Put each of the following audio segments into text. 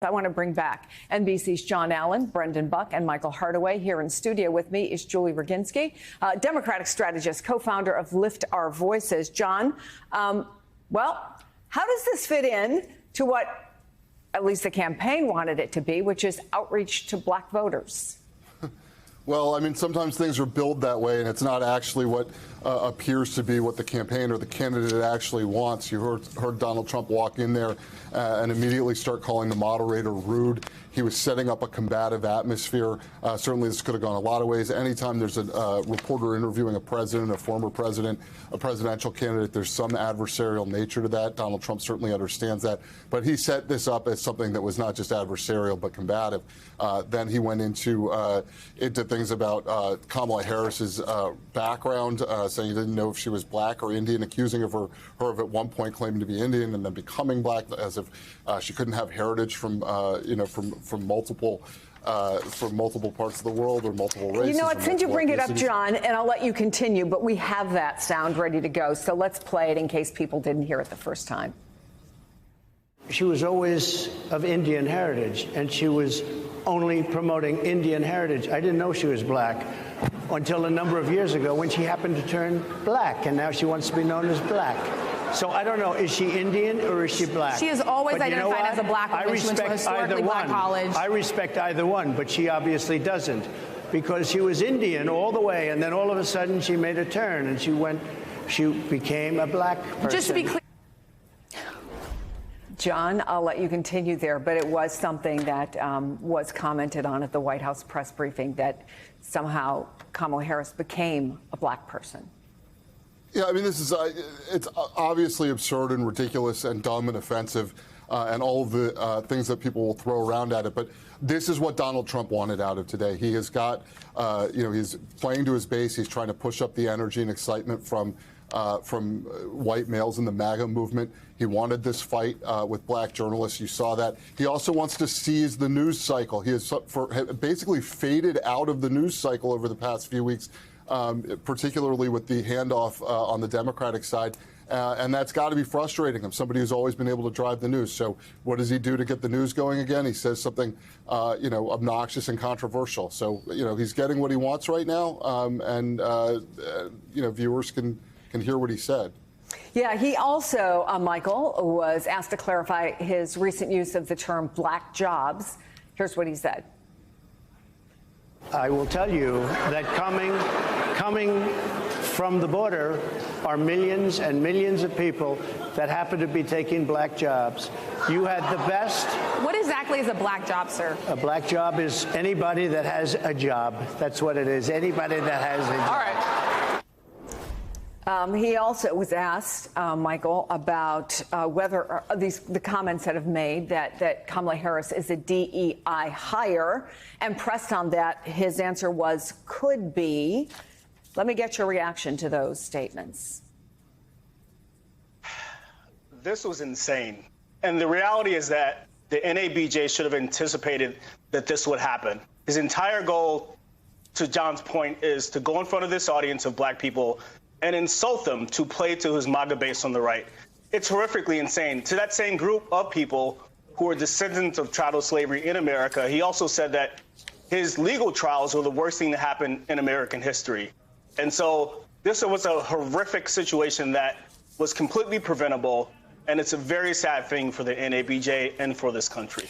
I want to bring back NBC's John Allen, Brendan Buck, and Michael Hardaway. Here in studio with me is Julie Roginski, Democratic strategist, co-founder of Lift Our Voices. John, well, how does this fit in to what at least the campaign wanted it to be, which is outreach to black voters? Well, I mean, sometimes things are billed that way, and it's not actually what appears to be what the campaign or the candidate actually wants. You heard Donald Trump walk in there and immediately start calling the moderator rude. He was setting up a combative atmosphere. Certainly, this could have gone a lot of ways. Anytime there's a reporter interviewing a president, a former president, a presidential candidate, there's some adversarial nature to that. Donald Trump certainly understands that. But he set this up as something that was not just adversarial, but combative. Then he went into things about Kamala Harris's background, saying he didn't know if she was black or Indian, accusing of her of at one point claiming to be Indian and then becoming black, as if she couldn't have heritage from multiple parts of the world or multiple races. You know what, since you bring it up, John, and I'll let you continue, but we have that sound ready to go, so let's play it in case people didn't hear it the first time. She was always of Indian heritage, and she was only promoting Indian heritage. I didn't know she was black until a number of years ago when she happened to turn black, and now she wants to be known as black. So I don't know, is she Indian or is she black? She has always identified as a black woman. She went to a historically black college. I respect either one, but she obviously doesn't, because she was Indian all the way, and then all of a sudden she made a turn and she became a black person. Just to be clear. John, I'll let you continue there, but it was something that was commented on at the White House press briefing, that somehow Kamala Harris became a black person. Yeah, I mean, this is it's obviously absurd and ridiculous and dumb and offensive and all of the things that people will throw around at it. But this is what Donald Trump wanted out of today. He has got, he's playing to his base. He's trying to push up the energy and excitement from white males in the MAGA movement. He wanted this fight with black journalists. You saw that. He also wants to seize the news cycle. He has basically faded out of the news cycle over the past few weeks, particularly with the handoff on the Democratic side. And that's got to be frustrating him, somebody who's always been able to drive the news. So what does he do to get the news going again? He says something, obnoxious and controversial. So, he's getting what he wants right now. Viewers can hear what he said. Yeah, he also, Michael, was asked to clarify his recent use of the term black jobs. Here's what he said. I will tell you that coming from the border are millions and millions of people that happen to be taking black jobs. You had the best. What exactly is a black job, sir? A black job is anybody that has a job. That's what it is. Anybody that has a job. All right. He also was asked, Michael, about whether the comments that have made that Kamala Harris is a DEI hire, and pressed on that. His answer was could be. Let me get your reaction to those statements. This was insane. And the reality is that the NABJ should have anticipated that this would happen. His entire goal, to John's point, is to go in front of this audience of black people and insult them to play to his MAGA base on the right. It's horrifically insane. To that same group of people who are descendants of chattel slavery in America, he also said that his legal trials were the worst thing to happen in American history. And so this was a horrific situation that was completely preventable, and it's a very sad thing for the NABJ and for this country.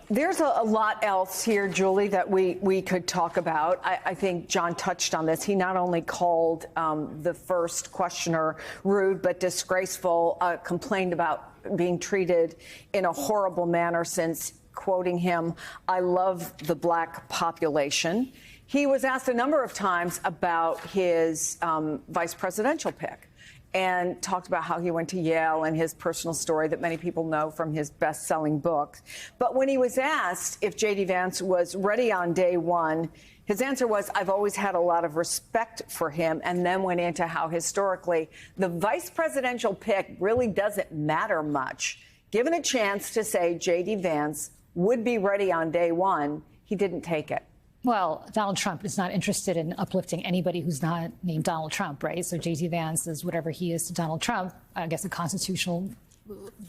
There's a lot else here, Julie, that we could talk about. I think John touched on this. He not only called the first questioner rude but disgraceful, complained about being treated in a horrible manner since, quoting him, "I love the black population." He was asked a number of times about his vice presidential pick, and talked about how he went to Yale and his personal story that many people know from his best-selling book. But when he was asked if J.D. Vance was ready on day one, his answer was, "I've always had a lot of respect for him," and then went into how historically the vice presidential pick really doesn't matter much. Given a chance to say J.D. Vance would be ready on day one, he didn't take it. Well, Donald Trump is not interested in uplifting anybody who's not named Donald Trump, right? So J.D. Vance is whatever he is to Donald Trump, I guess a constitutional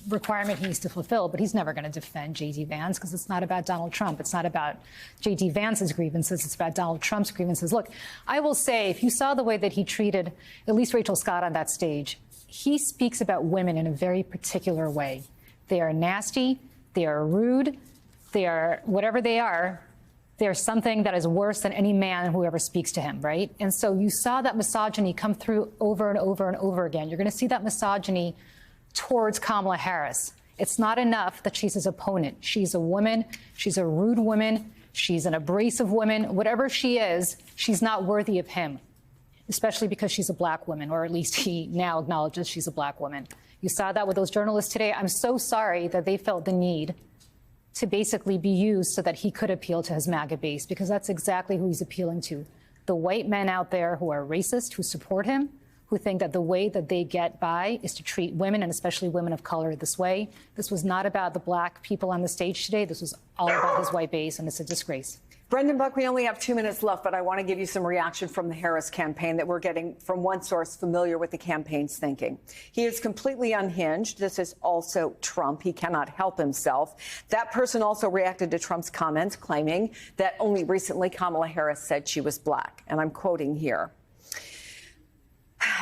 requirement he needs to fulfill, but he's never going to defend J.D. Vance because it's not about Donald Trump. It's not about J.D. Vance's grievances. It's about Donald Trump's grievances. Look, I will say, if you saw the way that he treated at least Rachel Scott on that stage, he speaks about women in a very particular way. They are nasty. They are rude. They are whatever they are. They're something that is worse than any man who ever speaks to him, right? And so you saw that misogyny come through over and over and over again. You're going to see that misogyny towards Kamala Harris. It's not enough that she's his opponent. She's a woman. She's a rude woman. She's an abrasive woman. Whatever she is, she's not worthy of him, especially because she's a black woman, or at least he now acknowledges she's a black woman. You saw that with those journalists today. I'm so sorry that they felt the need to basically be used so that he could appeal to his MAGA base, because that's exactly who he's appealing to. The white men out there who are racist, who support him, who think that the way that they get by is to treat women, and especially women of color, this way. This was not about the black people on the stage today. This was all about his white base, and it's a disgrace. Brendan Buck, we only have 2 minutes left, but I want to give you some reaction from the Harris campaign that we're getting from one source familiar with the campaign's thinking. He is completely unhinged. This is also Trump. He cannot help himself. That person also reacted to Trump's comments, claiming that only recently Kamala Harris said she was black. And I'm quoting here.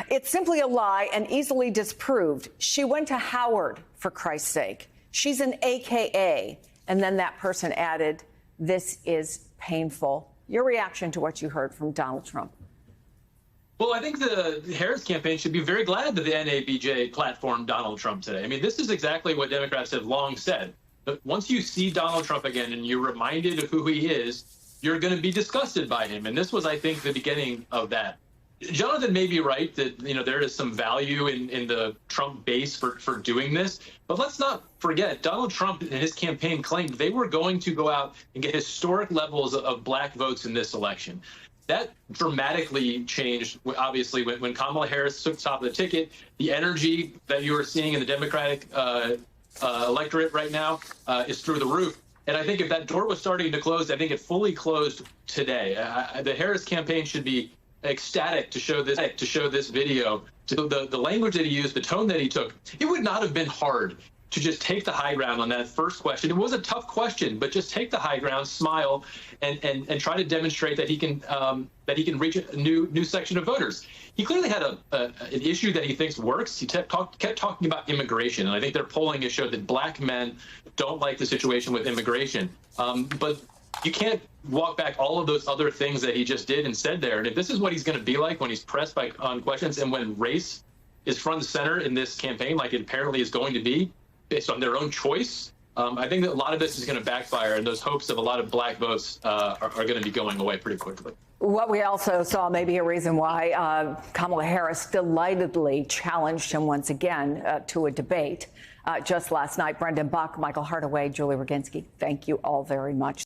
It's simply a lie and easily disproved. She went to Howard, for Christ's sake. She's an AKA. And then that person added, this is painful. Your reaction to what you heard from Donald Trump? Well, I think the Harris campaign should be very glad that the NABJ platformed Donald Trump today. I mean, this is exactly what Democrats have long said. But once you see Donald Trump again and you're reminded of who he is, you're going to be disgusted by him. And this was, I think, the beginning of that. Jonathan may be right that, there is some value in the Trump base for doing this. But let's not forget, Donald Trump and his campaign claimed they were going to go out and get historic levels of black votes in this election. That dramatically changed, obviously, when Kamala Harris took top of the ticket. The energy that you are seeing in the Democratic electorate right now is through the roof. And I think if that door was starting to close, I think it fully closed today. The Harris campaign should be ecstatic to show this video. The language that he used, the tone that he took, it would not have been hard to just take the high ground on that first question. It was a tough question, but just take the high ground, smile, and try to demonstrate that he can reach a new section of voters. He clearly had an issue that he thinks works. He kept talking about immigration, and I think their polling has showed that black men don't like the situation with immigration. But you can't walk back all of those other things that he just did and said there. And if this is what he's going to be like when he's pressed on questions and when race is front and center in this campaign, like it apparently is going to be, based on their own choice, I think that a lot of this is going to backfire, and those hopes of a lot of black votes are going to be going away pretty quickly. What we also saw may be a reason why Kamala Harris delightedly challenged him once again to a debate just last night. Brendan Buck, Michael Hardaway, Julie Roginski, thank you all very much.